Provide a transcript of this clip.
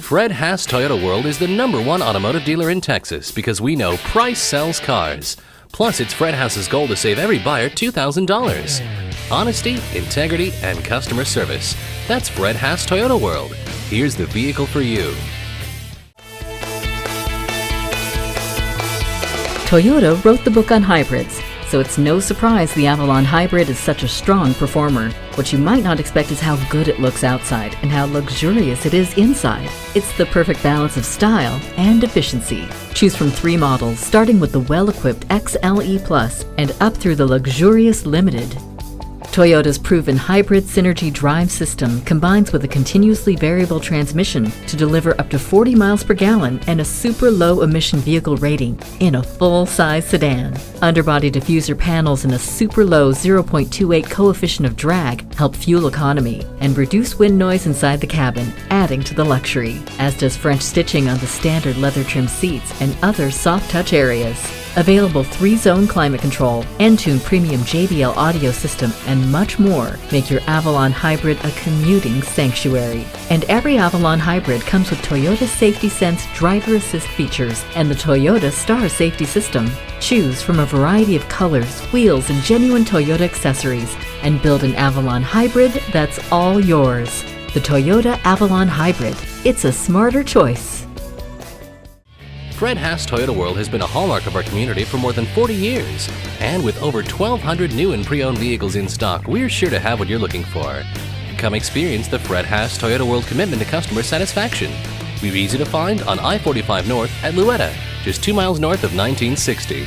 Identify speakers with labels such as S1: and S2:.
S1: Fred Haas Toyota World is the #1 automotive dealer in Texas because we know price sells cars. Plus, it's Fred Haas's goal to save every buyer $2,000. Honesty, integrity, and customer service. That's Fred Haas Toyota World. Here's the vehicle for you.
S2: Toyota wrote the book on hybrids, so it's no surprise the Avalon hybrid is such a strong performer. What you might not expect is how good it looks outside and how luxurious it is inside. It's the perfect balance of style and efficiency. Choose from 3 models, starting with the well-equipped XLE Plus and up through the luxurious Limited. Toyota's proven hybrid synergy drive system combines with a continuously variable transmission to deliver up to 40 miles per gallon and a super low emission vehicle rating in a full-size sedan. Underbody diffuser panels and a super low 0.28 coefficient of drag help fuel economy and reduce wind noise inside the cabin, adding to the luxury, as does French stitching on the standard leather trim seats and other soft touch areas. Available 3-zone climate control, Entune premium JBL audio system, and much more make your Avalon hybrid a commuting sanctuary. And every Avalon hybrid comes with Toyota Safety Sense driver assist features and the Toyota Star Safety System. Choose from a variety of colors, wheels, and genuine Toyota accessories, and build an Avalon hybrid that's all yours. The Toyota Avalon Hybrid. It's a smarter choice.
S1: Fred Haas Toyota World has been a hallmark of our community for more than 40 years. And with over 1,200 new and pre-owned vehicles in stock, we're sure to have what you're looking for. Come experience the Fred Haas Toyota World commitment to customer satisfaction. We're easy to find on I-45 North at Louetta, just 2 miles north of 1960.